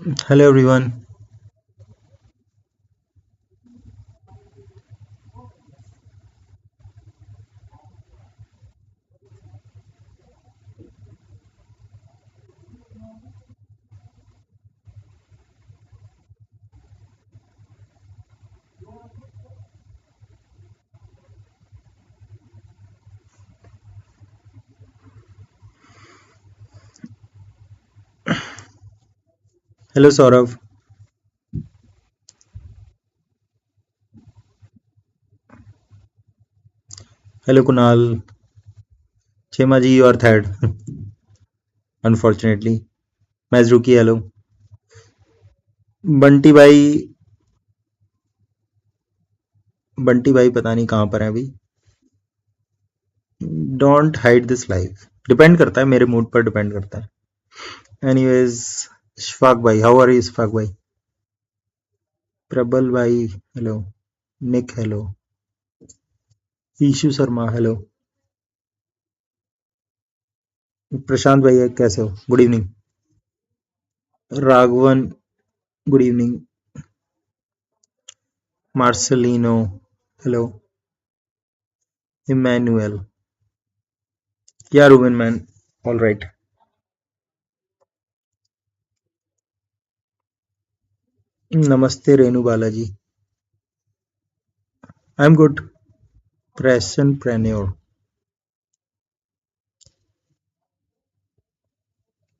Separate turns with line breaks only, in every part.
Hello everyone. Hello Saurav. Hello Kunal. Chema ji, you are third. Unfortunately. Mazruki, hello. Bunty भाई बंटी भाई पता नहीं कहाँ पर है अभी. Don't hide this live. Depend करता है, मेरे मूड पर डिपेंड करता है. एनीवेज, इशफाक भाई, हाउ आर यू इशफाक भाई? प्रबल भाई hello. Nick hello. Ishu Sharma hello. Prashant भाई कैसे हो? Good evening. Raghavan good evening. Marcelino hello. Emmanuel या रूबन मैन. All right. नमस्ते Renu Balaji. I am good. प्रेसन प्रेन्योर.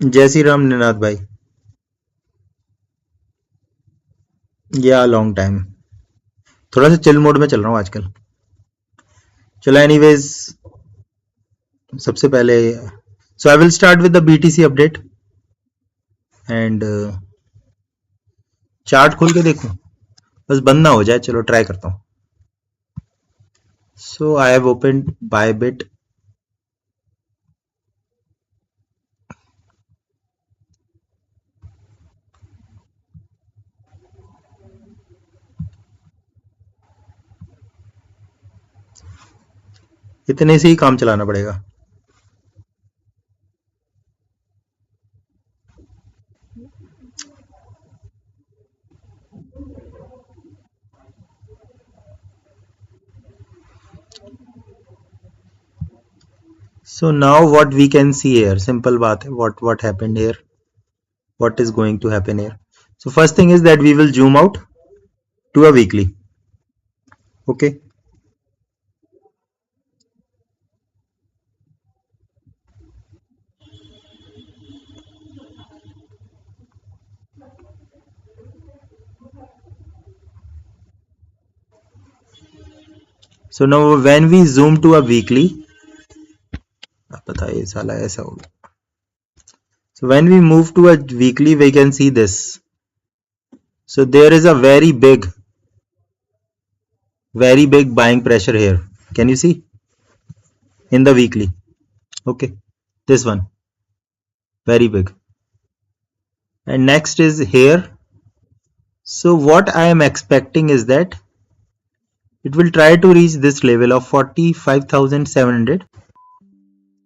जय श्री राम निनाद भाई. या लॉन्ग टाइम. थोड़ा सा चिल मोड में चल रहा हूँ आजकल. चलो एनीवेज, सबसे पहले so I will start with the BTC update and chart खोल के देखूं. बस बंद ना हो जाए. चलो ट्राई करता हूँ. So I have open Bybit. इतने से ही काम चलाना पड़ेगा. So now what we can see here. Simple बात है. What happened here, what is going to happen here. So first thing is that we will zoom out to a weekly. Okay. So now when we zoom to a weekly, पता है ये साला ऐसा होगा. So when we move to a weekly, we can see this. So there is a very big buying pressure here. Can you see in the weekly? Okay, this one very big. And next is here. So what I am expecting is that it will try to reach this level of 45,700,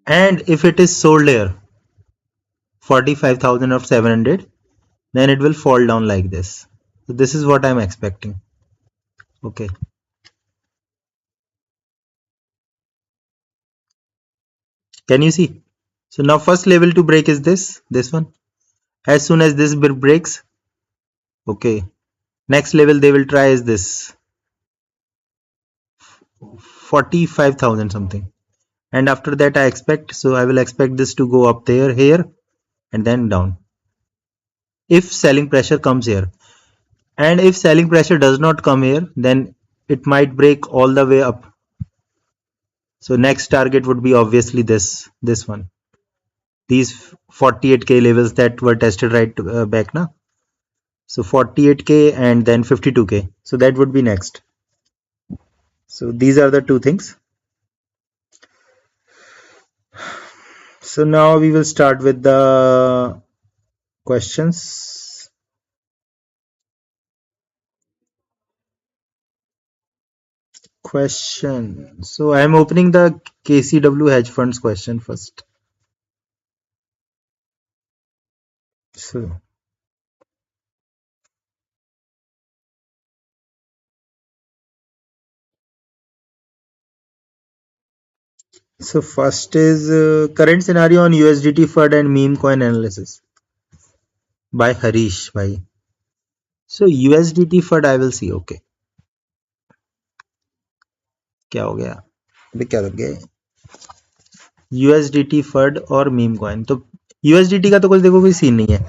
and if it is sold here 45,000 of 700, then it will fall down like this. So this is what I'm expecting. Okay. Can you see? So now first level to break is this one. As soon as this breaks, okay, next level they will try is this 45,000 something, and after that I will expect this to go up there, here, and then down if selling pressure comes here. And if selling pressure does not come here, then it might break all the way up. So next target would be obviously this one, these 48k levels that were tested right back now. So 48k and then 52k, so that would be next. So these are the two things. So now we will start with the questions. So I am opening the KCW hedge funds question first. So So first is current scenario on USDT FUD and meme coin analysis by Harish bhai. So USDT FUD I will see. Okay, क्या हो गया अभी क्या लग गया USDT FUD और meme coin तो USDT का तो कुछ देखो कोई सीन नहीं है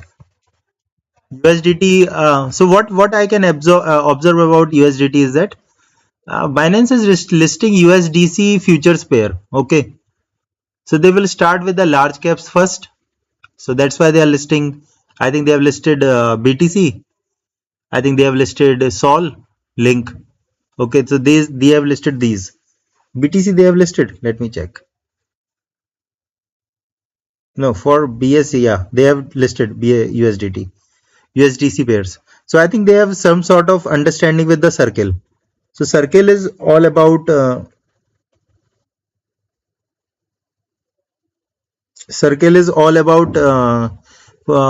USDT so what I can observe about USDT is that Binance is listing USDC futures pair. Okay, so they will start with the large caps first. So that's why they are listing. I think they have listed BTC. I think they have listed Sol, Link. Okay, so they have listed these. BTC they have listed. Let me check. No, for BSC, yeah, they have listed USDT, USDC pairs. So I think they have some sort of understanding with the Circle. So Circle is all about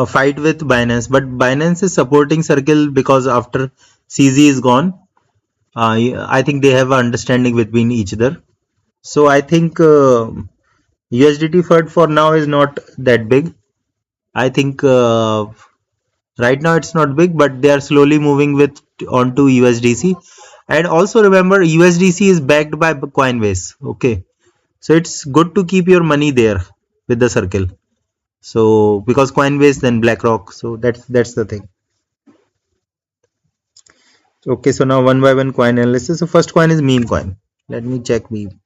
fight with Binance, but Binance is supporting Circle because after CZ is gone, I think they have an understanding between each other. So I think USDT FUD for now is not that big. I think right now it's not big, but they are slowly moving with onto USDC. And also remember, USDC is backed by Coinbase. Okay, so it's good to keep your money there with the Circle. So because Coinbase, then BlackRock. So that's the thing. Okay, so now one by one coin analysis. So first coin is meme coin. Let me check meme.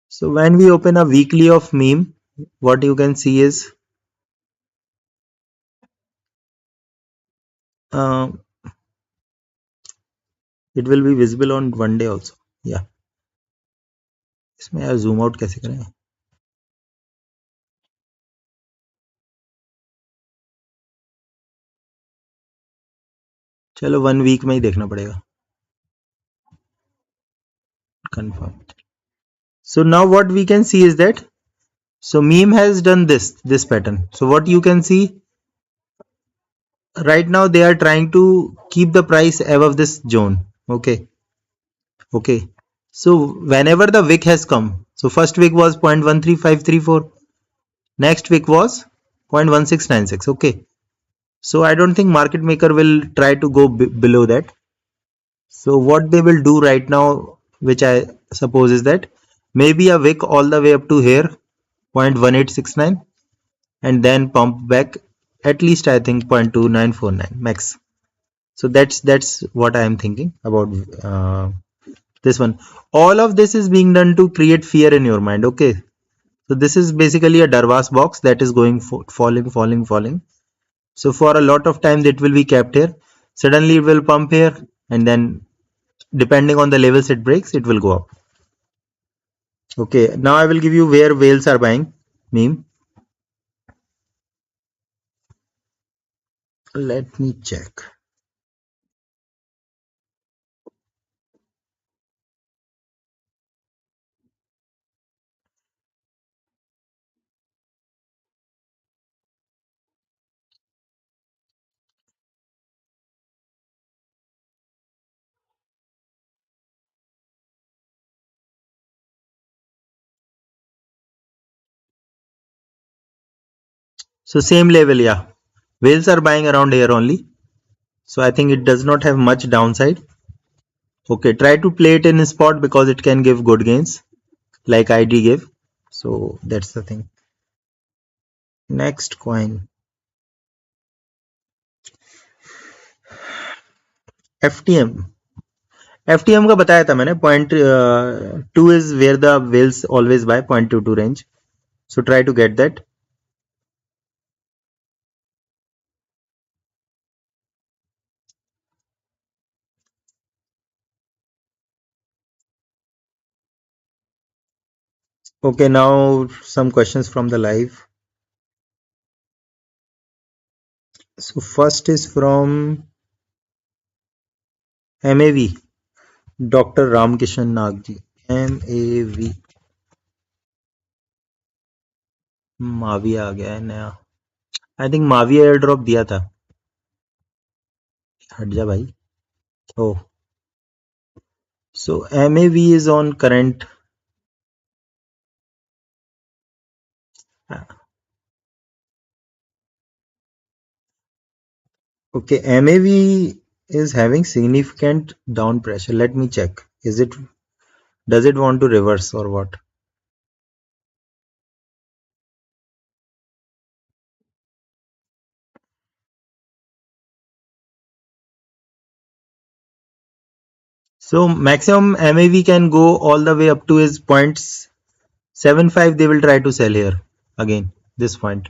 So when we open a weekly of meme, what you can see is uh, it will be visible on one day also. Yeah. इसमें यार zoom out कैसे करें? चलो 1 week में ही देखना पड़ेगा. Confirm. So now what we can see is that so meme has done this pattern. So what you can see right now, they are trying to keep the price above this zone. Okay. So whenever the wick has come, so first wick was 0.13534, next wick was 0.1696. Okay, so I don't think market maker will try to go below that. So what they will do right now, which I suppose is that maybe a wick all the way up to here 0.1869 and then pump back at least I think 0.2949 max. So that's what I am thinking about this one. All of this is being done to create fear in your mind. Okay, so this is basically a Darvas box that is going falling. So for a lot of time it will be kept here. Suddenly it will pump here, and then depending on the levels it breaks, it will go up. Okay, now I will give you where whales are buying meme. Let me check. So same level, yeah. Whales are buying around here only. So I think it does not have much downside. Okay, try to play it in a spot because it can give good gains like ID gave. So that's the thing. Next coin, FTM. FTM का बताया था मैंने. 0.2 is where the whales always buy, 0.22 range. So try to get that. Okay, now some questions from the live. So first is from MAV, Dr. Ramkishan Nagji. MAV. Muawiya आ गया है नया. I think Muawiya air drop दिया था. हट जा भाई. Oh, so MAV is on current. Okay, MAV is having significant down pressure. Let me check. Does it want to reverse or what? So maximum MAV can go all the way up to is 0.75. They will try to sell here again, this point,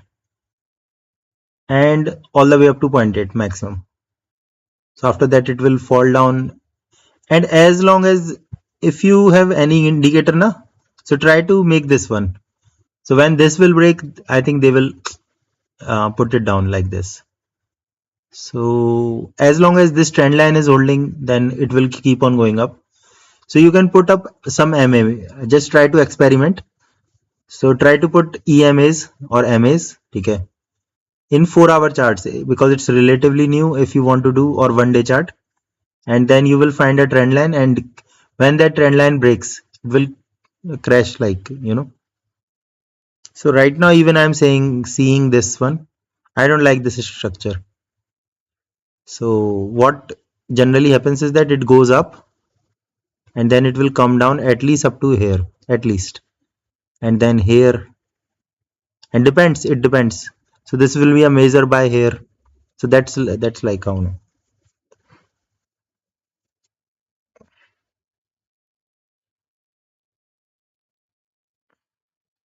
and all the way up to 0.8 maximum. So after that it will fall down, and as long as if you have any indicator na, so try to make this one. So when this will break, I think they will put it down like this. So as long as this trend line is holding, then it will keep on going up. So you can put up some MA. Just try to experiment. So try to put EMAs or MAs, okay, in 4-hour charts, because it's relatively new if you want to do, or 1-day chart, and then you will find a trend line, and when that trend line breaks, it will crash, like, you know. So right now even I'm seeing this one, I don't like this structure. So what generally happens is that it goes up and then it will come down at least up to here, at least, and then here, and it depends. So this will be a major buy here. So that's like how.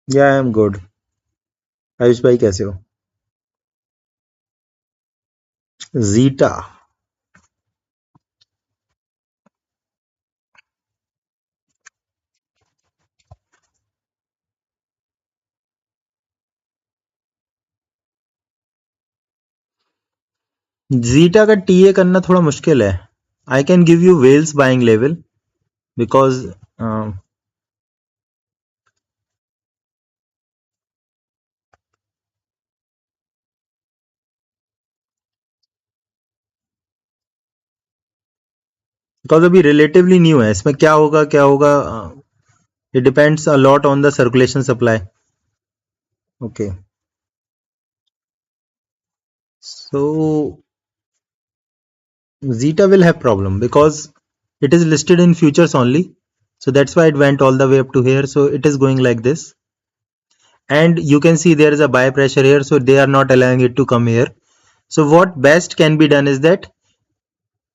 Yeah, I am good. Ayush भाई कैसे हो? Zeta. Zeta का TA करना थोड़ा मुश्किल है. I can give you whales buying level because अभी relatively new है. इसमें क्या होगा it depends a lot on the circulation supply. Okay, so Zeta will have problem because it is listed in futures only, so that's why it went all the way up to here. So it is going like this, and you can see there is a buy pressure here, so they are not allowing it to come here. So what best can be done is that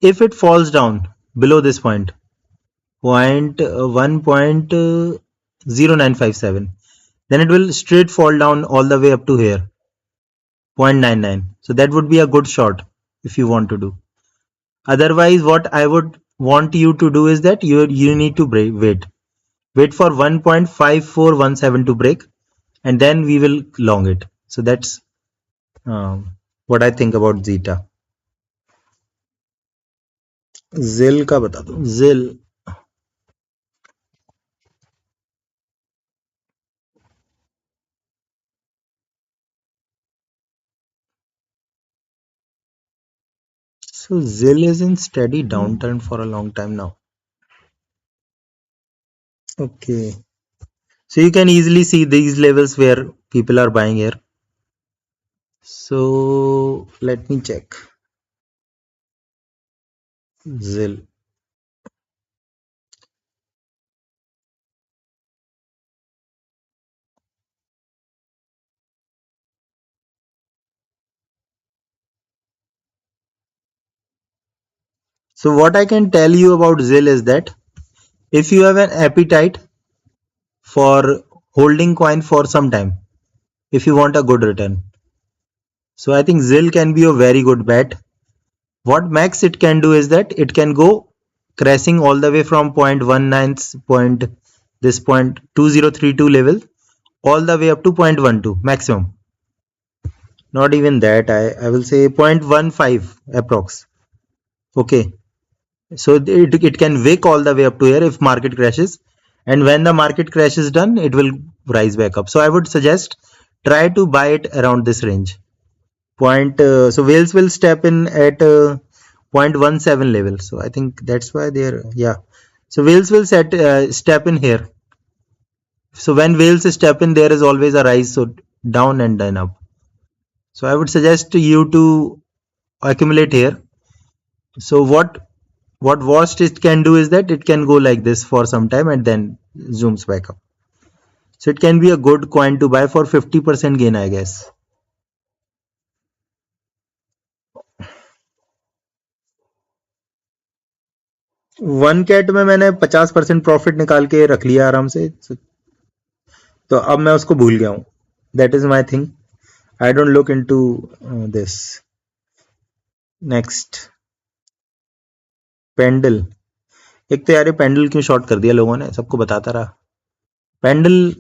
if it falls down below this point 1.0957, then it will straight fall down all the way up to here 0.99. So that would be a good shot if you want to do. Otherwise, what I would want you to do is that you need to wait for 1.5417 to break, and then we will long it. So that's what I think about Zeta. ZIL का बता दो. ZIL. So ZIL is in steady downturn for a long time now. Okay. So you can easily see these levels where people are buying here. So let me check. ZIL. So what I can tell you about ZIL is that if you have an appetite for holding coin for some time, if you want a good return, so I think ZIL can be a very good bet. What max it can do is that it can go crashing all the way from 0.19 this point 2032 level all the way up to 0.12 maximum. Not even that, I will say 0.15 approx. Okay, so it can wick all the way up to here if market crashes, and when the market crash is done, it will rise back up. So I would suggest try to buy it around this range. So whales will step in at 0.17 level. So I think that's why they're, yeah. So whales will step in here. So when whales step in, there is always a rise, so down and then up. So I would suggest you to accumulate here. So what worst it can do is that it can go like this for some time and then zooms back up. So it can be a good coin to buy for 50% gain, I guess. One cat में मैंने 50% profit निकाल के रख लिया आराम से, तो अब मैं उसको भूल गया हूँ. That is my thing. I don't look into this. Next Pendle. एक तो यार ये पेंडल क्यों शॉर्ट कर दिया लोगों ने, सबको बताता रहा. पेंडल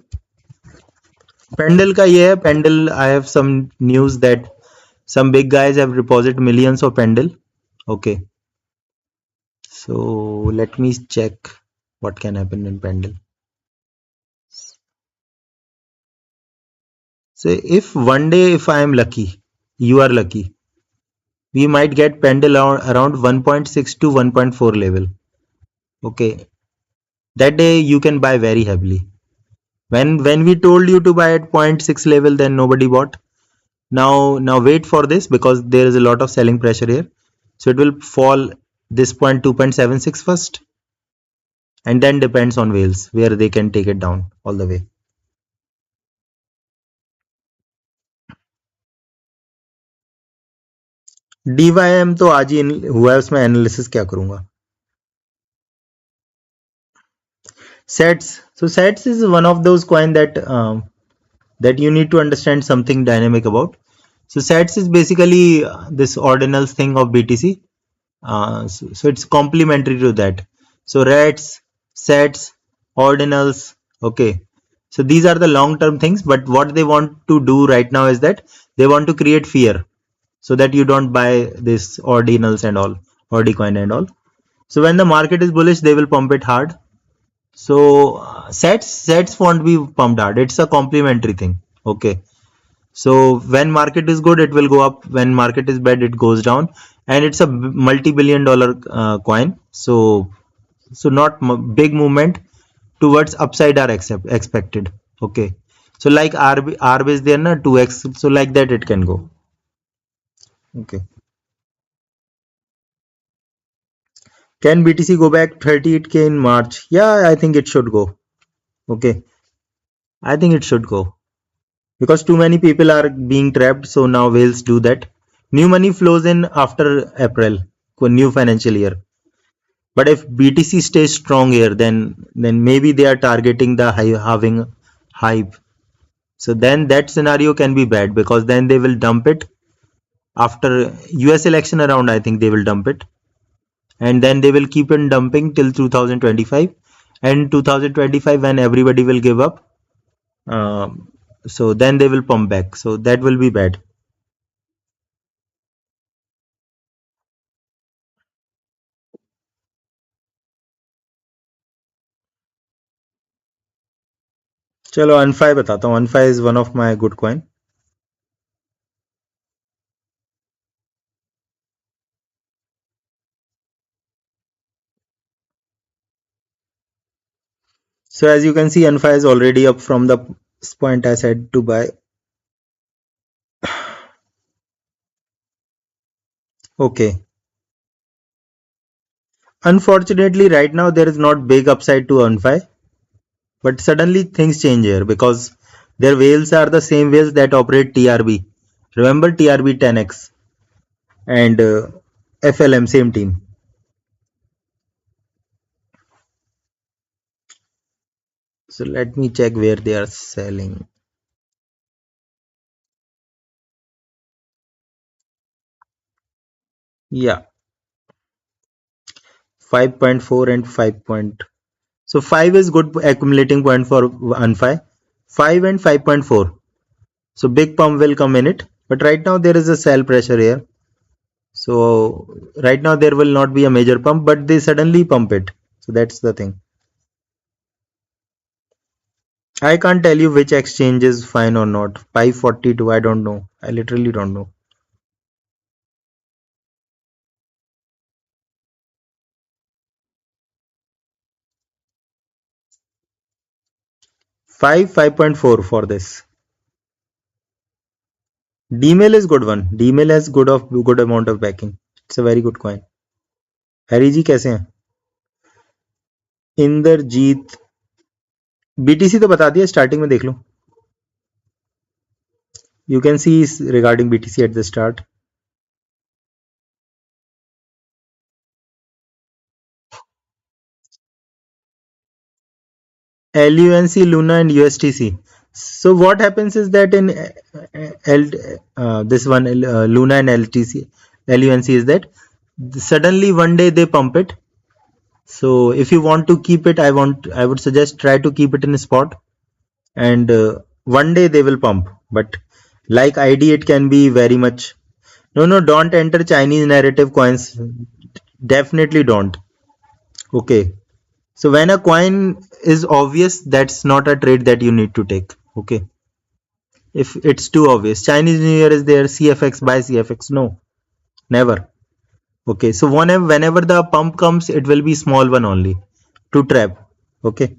पेंडल का ये है, Pendle I have some news that some big guys have deposited millions of pendle. Okay, so let me check what can happen in pendle. So if one day, if I am lucky, you are lucky, we might get pendle around 1.6 to 1.4 level. Okay, that day you can buy very heavily. When we told you to buy at 0.6 level, then nobody bought. Now wait for this, because there is a lot of selling pressure here. So it will fall this point 2.76 first, and then depends on whales where they can take it down all the way. DYM तो आज ही हुआ है, उसमें analysis क्या करूंगा. Sets. So sets is one of those coin that you need to understand something dynamic about. So sets is basically this ordinals thing of BTC. So it's complementary to that. So rats, sets, ordinals. Okay. So these are the long-term things, but what they want to do right now is that they want to create fear, so that you don't buy this ordinals and all, ordicoin and all. So when the market is bullish, they will pump it hard. So sets won't be pumped hard. It's a complementary thing. Okay. So when market is good, it will go up. When market is bad, it goes down. And it's a multi-billion dollar coin. So not big movement towards upside are expected. Okay. So like RB is there na 2x. So like that it can go. Okay. Can BTC go back 38k in March? Yeah, I think it should go. Okay. I think it should go. Because too many people are being trapped, so now whales do that. New money flows in after April, new financial year. But if BTC stays strong here, then maybe they are targeting the halving hype. So then that scenario can be bad, because then they will dump it after US election around. I think they will dump it, and then they will keep on dumping till 2025. And 2025, when everybody will give up, so then they will pump back. So that will be bad. चलो अनफाई बताता हूँ. अनफाई is one of my good coin. So as you can see, Anfa is already up from the point I said to buy. Okay. Unfortunately, right now there is not big upside to Anfa, but suddenly things change here, because their whales are the same whales that operate TRB. Remember TRB 10x and FLM, same team. So let me check where they are selling. Yeah, 5.4 and 5. So 5 is good accumulating point for Anfi. 5 and 5.4. So big pump will come in it, but right now there is a sell pressure here. So right now there will not be a major pump, but they suddenly pump it. So that's the thing. I can't tell you which exchange is fine or not. 542, I don't know. I literally don't know. 5.4 for this. Dmail is good one. Dmail has good amount of backing. It's a very good coin. हरी जी कैसे हैं? Indrajit BTC तो बता दिया starting में देख लो. You can see regarding BTC at the start. LUNC, Luna and USTC. So what happens is that in this one Luna and LUNC is that suddenly one day they pump it. So if you want to keep it, I would suggest try to keep it in a spot, and one day they will pump. But like ID, it can be very much. No, don't enter Chinese narrative coins. Definitely don't. Okay. So when a coin is obvious, that's not a trade that you need to take. Okay. If it's too obvious, Chinese New Year is there, CFX, buy CFX. No, never. Okay. So whenever the pump comes, it will be small one only to trap. Okay.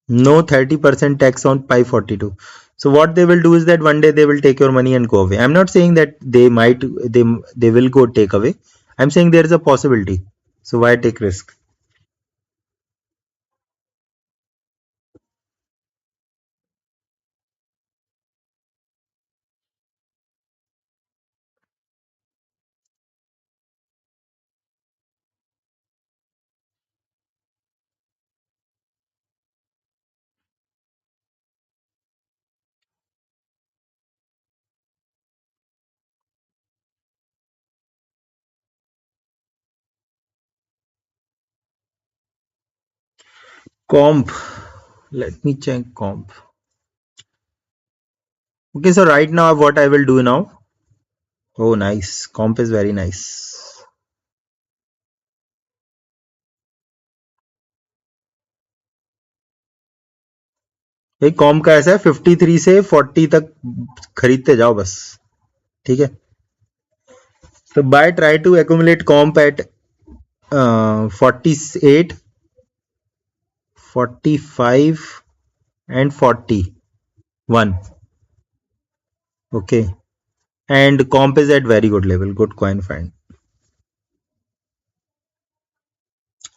No 30% tax on Pi 42. So what they will do is that one day they will take your money and go away. I'm not saying that they will go take away. I'm saying there is a possibility. So why take risk? Comp. Let me check comp. Okay, so right now what I will do now. Oh, nice. Comp is very nice. भाई कॉम्प का ऐसा है 53 से 40 तक खरीदते जाओ बस. ठीक है. So buy, try to accumulate comp at 48, 45 and 41. Okay. And comp is at very good level. Good coin find.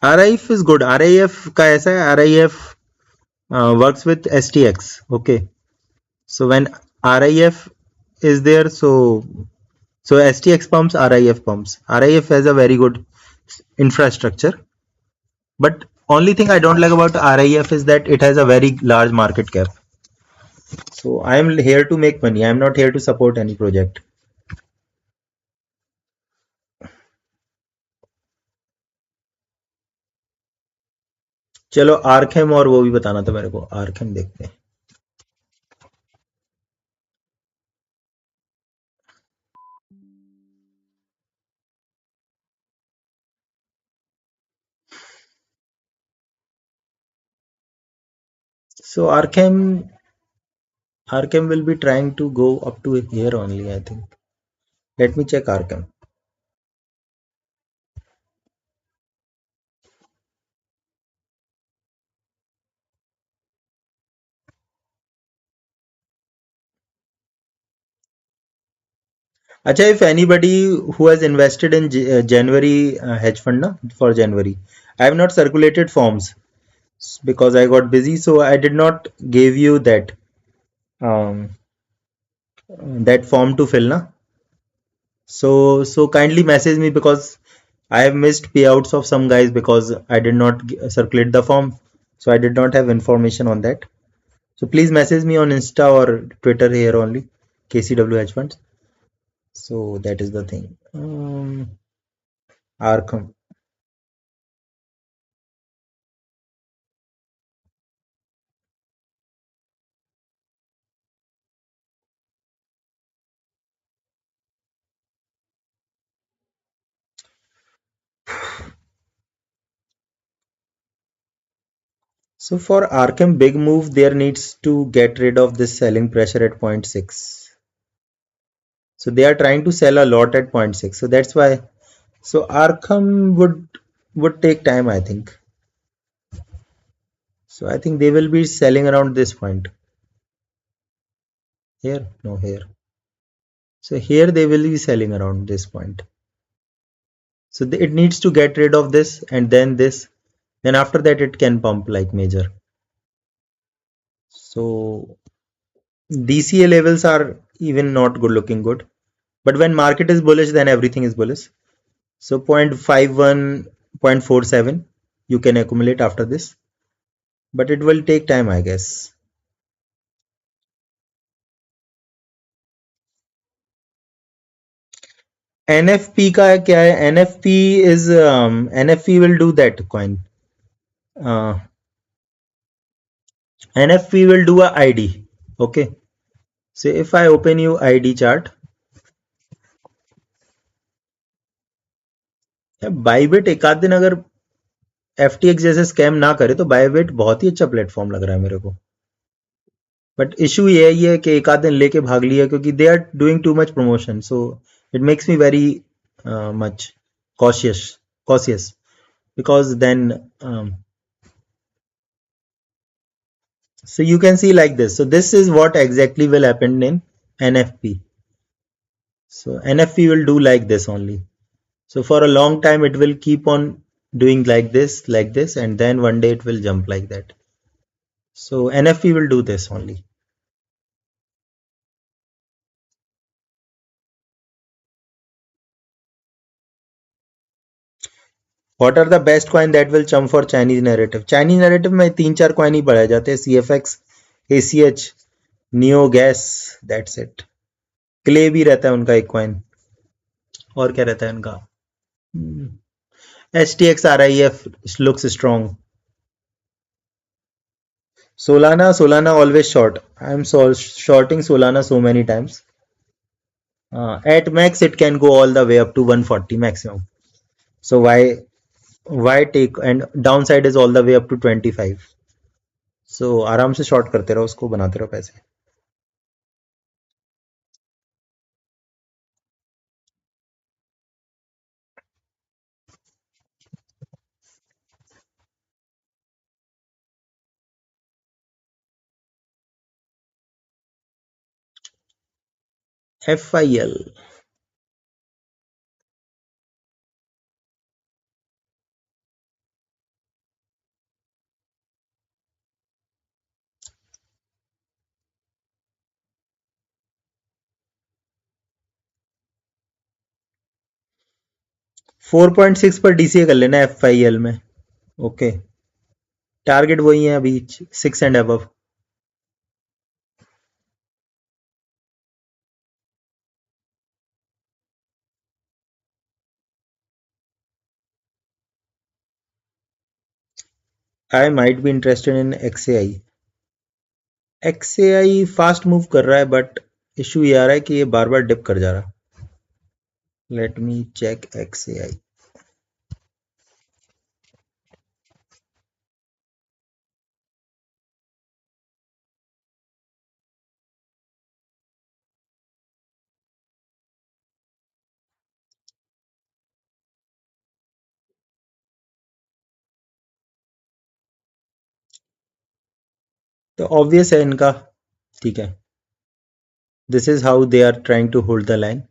RIF is good. RIF का ऐसा है, RIF works with STX. Okay. So when RIF is there, so STX pumps, RIF pumps. RIF has a very good infrastructure, but only thing I don't like about RIF is that it has a very large market cap. So I am here to make money. I am not here to support any project. चलो आर्केम और वो भी बताना था मेरे को. आर्केम देखते हैं. So Arkham will be trying to go up to here only, I think. Let me check Arkham. Acha, if anybody who has invested in January hedge fund for January, I have not circulated forms because I got busy, so I did not give you that that form to fill na. So kindly message me because I have missed payouts of some guys because I did not circulate the form, so I did not have information on that. So please message me on Insta or Twitter here only, KCW Hedge Funds. So that is the thing. Arkham. So for Arkham big move, there needs to get rid of this selling pressure at 0.6. So they are trying to sell a lot at 0.6. So that's why So Arkham would take time, I think. So I think they will be selling around this point. Here, no, here. So here they will be selling around this point. So it needs to get rid of this and then this. Then after that it can pump like major. So DCA levels are even not good looking good. But when market is bullish, then everything is bullish. So 0.51, 0.47 you can accumulate after this. But it will take time, I guess. NFP का क्या है? NFP will do that coin. NFP will do a ID. Okay. So if I open you ID chart, Bybit एक आध दिन अगर FTX जैसे scam ना करे तो बाइबिट बहुत ही अच्छा प्लेटफॉर्म लग रहा है मेरे को. बट इशू ये है कि एक आध दिन लेके भाग लिया क्योंकि they are doing too much promotion, so it makes me very much cautious because then so you can see like this. So this is what exactly will happen in NFP. So NFP will do like this only. So for a long time it will keep on doing like this, and then one day it will jump like that. So NFP will do this only. What are the best coin that will jump for Chinese narrative? Chinese narrative में तीन चार coin ही बढ़ाए जाते हैं. CFX, ACH, Neo Gas, that's it. Clay भी रहता है उनका एक coin. और क्या रहता है उनका? STX RIF looks strong. Solana always short. I'm shorting Solana so many times. At max it can go all the way up to 140 maximum. So why take, and downside is all the way up to 25. So आराम से short करते रहो उसको, बनाते रहो पैसे. FIL 4.6 पर DCA कर लेना FIL में. ओके, टारगेट वही है अभी 6 and above. I might be interested in XAI. XAI fast move कर रहा है बट इशू ये आ रहा है कि ये बार बार डिप कर जा रहा है. Let me check XAI. तो ऑब्वियस है इनका, ठीक है. This is how they are trying to hold the line.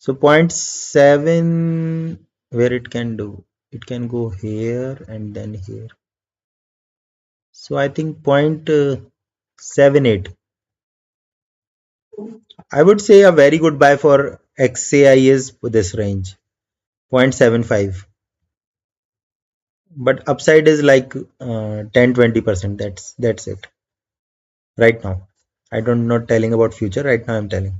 So 0.7, where it can do, it can go here and then here. So I think 0.78. I would say a very good buy for XAI is this range, 0.75. But upside is like 10-20%. That's it. Right now. I don't not telling about future. Right now I'm telling.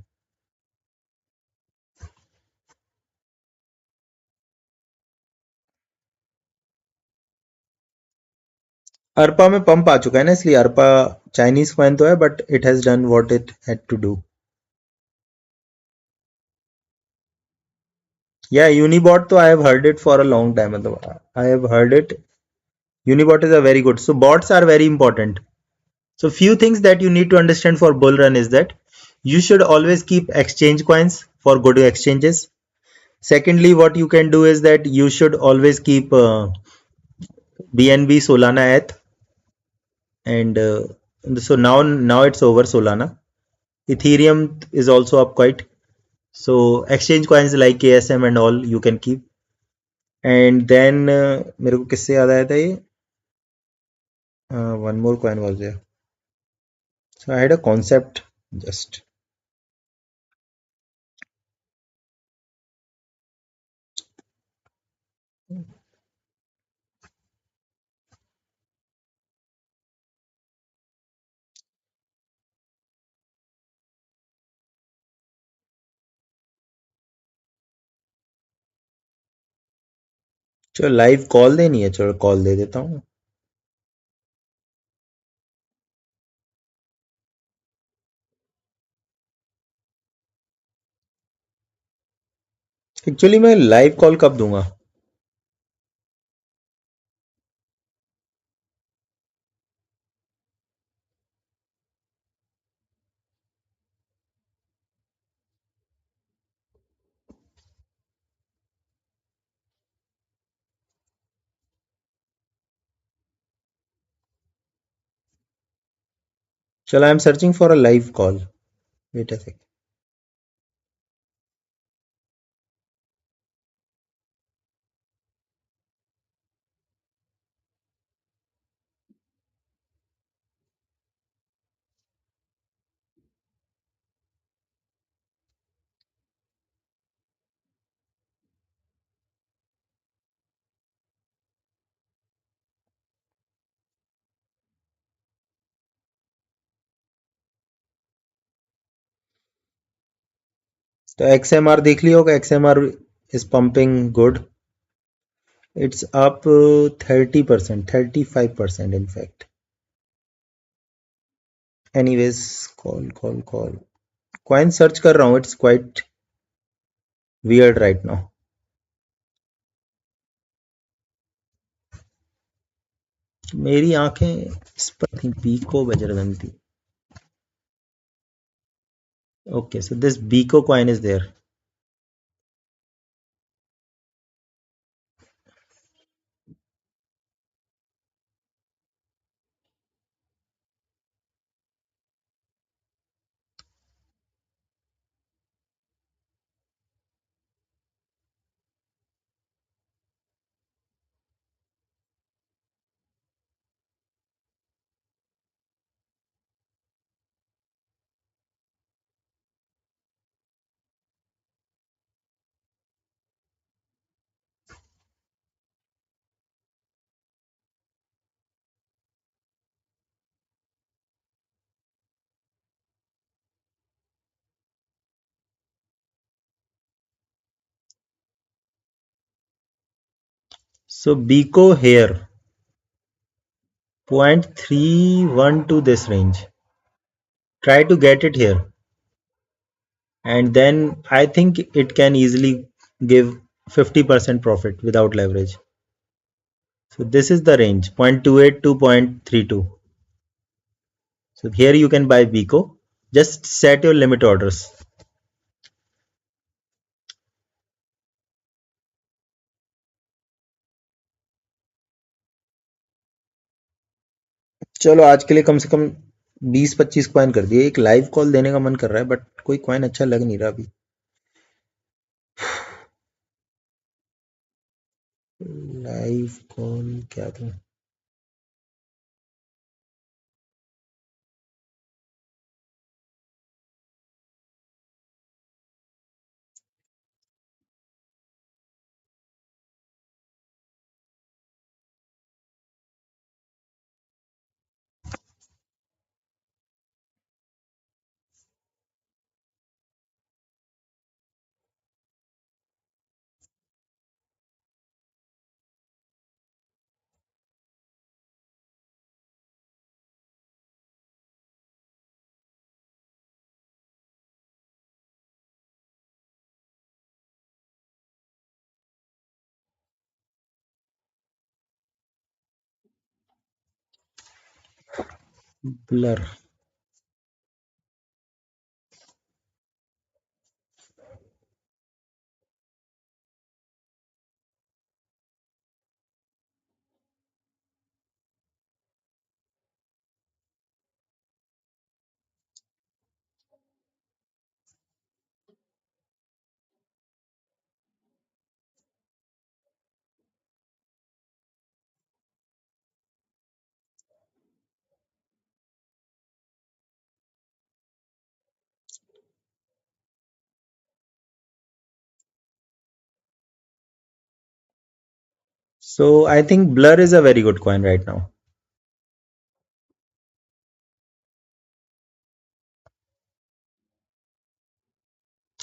Arpa में pump आ चुका है ना, इसलिए Arpa Chinese coin तो है but it has done what it had to do. Yeah, Unibot, so I have heard it for a long time. I have heard it. Unibot is a very good. So bots are very important. So few things that you need to understand for bull run is that you should always keep exchange coins for good exchanges. Secondly, what you can do is that you should always keep BNB Solana ETH, and so now it's over Solana. Ethereum is also up quite. So exchange coins like KSM and all you can keep. And then मेरे को किससे याद आया था ये one more coin was there. So I had a concept just. चलो live call देनी है, चलो कॉल दे देता हूँ. एक्चुअली मैं लाइव कॉल कब दूंगा? चलो I am searching for a live call. Wait a sec. तो XMR देख लिया होगा. XMR is pumping good. It's up 30%, 35% in fact. Anyways, call. Coin search कर रहा हूँ. It's quite weird right now. मेरी आंखें इस पर थी. बीको बजरगंती. Okay, so this Biko coin is there. So Biko here 0.31 to this range. Try to get it here, and then I think it can easily give 50% profit without leverage. So this is the range 0.28 to 0.32. So here you can buy Biko. Just set your limit orders. चलो आज के लिए कम से कम 20-25 coin कर दिए. एक live call देने का मन कर रहा है बट कोई कॉइन अच्छा लग नहीं रहा अभी. लाइव कॉल क्या था? Blur. So I think Blur is a very good coin right now.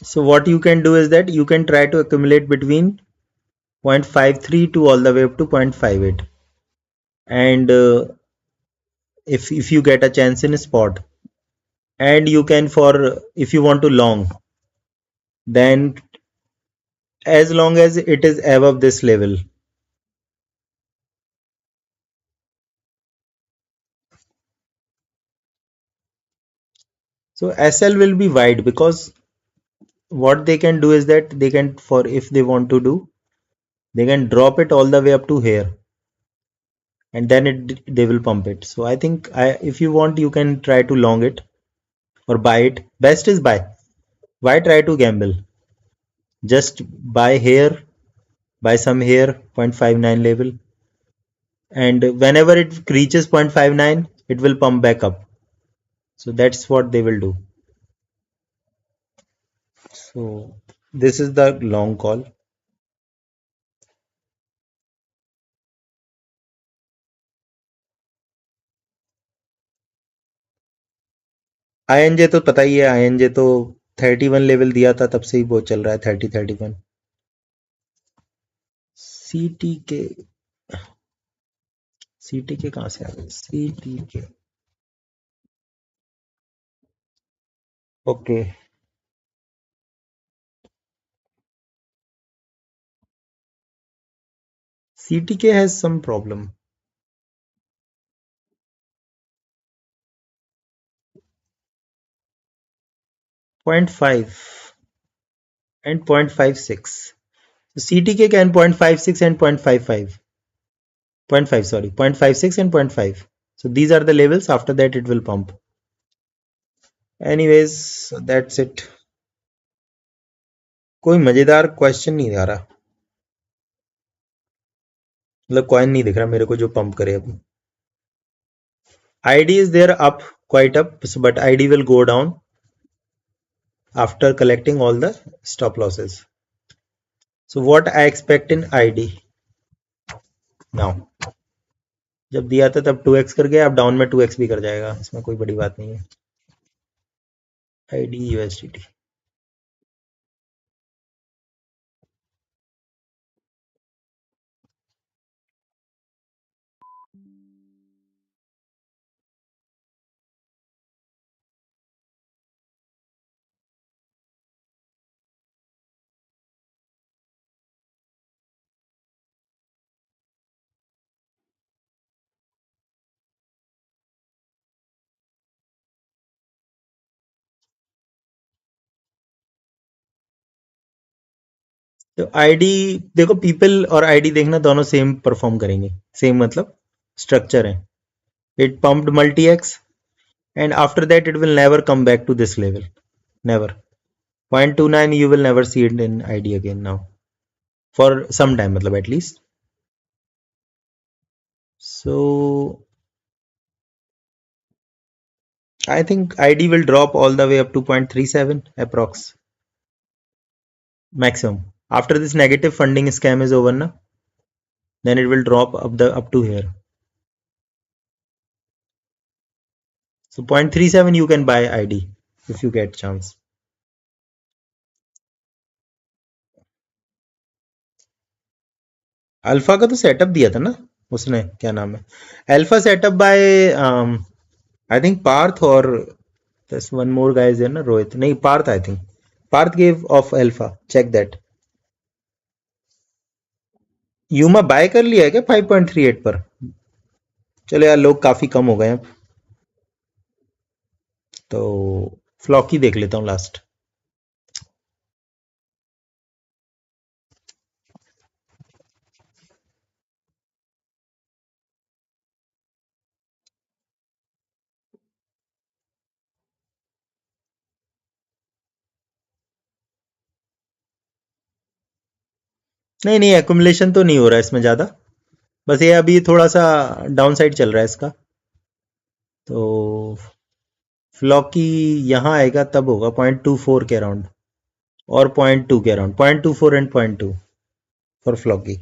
So what you can do is that you can try to accumulate between 0.53 to all the way up to 0.58. And if you get a chance in a spot, and you can, for if you want to long, then as long as it is above this level. So SL will be wide, because what they can do is that they can, for if they want to do, they can drop it all the way up to here, and then they will pump it. So I think if you want, you can try to long it or buy it. Best is buy. Why try to gamble? Just buy here, buy some here, 0.59 level, and whenever it reaches 0.59, it will pump back up. So that's what they will do. So this is the long call. INJ तो पता ही है, INJ तो 31 level दिया था, तब से ही बहुत चल रहा है 30-31. CTK, CTK कहाँ से आ गए? CTK, okay. CTK has some problem. 0.5 and 0.56. So CTK can 0.56 and 0.55. 0.5, sorry, 0.56 and 0.5. So these are the levels. After that, it will pump. Anyways, so that's it. कोई मजेदार क्वेश्चन नहीं आ रहा, मतलब कॉइन नहीं दिख रहा मेरे को जो पंप करे अभी. ID is there up, quite up, but ID will go down after collecting all the stop losses. So what I expect in ID now, जब दिया था तब 2x कर गया, अब डाउन में 2x भी कर जाएगा, इसमें कोई बड़ी बात नहीं है. ID USDT. तो आईडी देखो, पीपल और आईडी देखना, दोनों सेम परफॉर्म करेंगे. सेम मतलब स्ट्रक्चर है. It pumped multi x, and after that it will never come back to this level. Never. 0.29 you will never see it in ID again now, for some time, matlab at least. So I think ID will drop all the way up to 0.37 approx maximum. After this negative funding scam is over now, then it will drop up to here. So 0.37 you can buy ID if you get chance. Alpha का तो setup दिया था ना उसने, क्या नाम है, alpha setup by I think Parth, और there's one more guy is there ना, रोहित नहीं, Parth, I think Parth gave of alpha, check that. यूमा बाय कर लिया है क्या 5.38 पर? चलो यार, लोग काफी कम हो गए हैं. तो फ्लॉकी देख लेता हूँ लास्ट। नहीं नहीं, एक्युमुलेशन तो नहीं हो रहा है इसमें ज़्यादा, बस ये अभी थोड़ा सा डाउन साइड चल रहा है इसका। तो फ्लॉकी यहाँ आएगा तब होगा 0.24 के अराउंड, और 0.2 के अराउंड, 0.24 एंड 0.2 फॉर फ्लॉकी।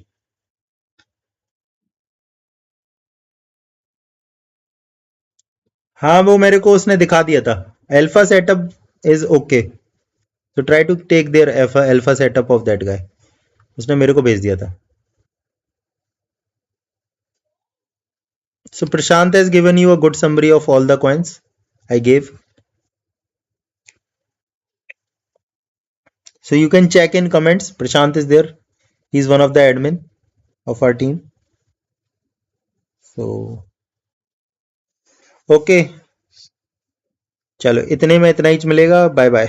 हाँ वो मेरे को उसने दिखा दिया था, अल्फा सेटअप इज ओके, तो try to take their alpha setup of that guy, उसने मेरे को भेज दिया था। So Prashant has given you a good summary of all the coins I gave. So you can check in comments. Prashant is there. He's one of the admin of our team. So okay, चलो इतने में इतना ही मिलेगा, bye bye.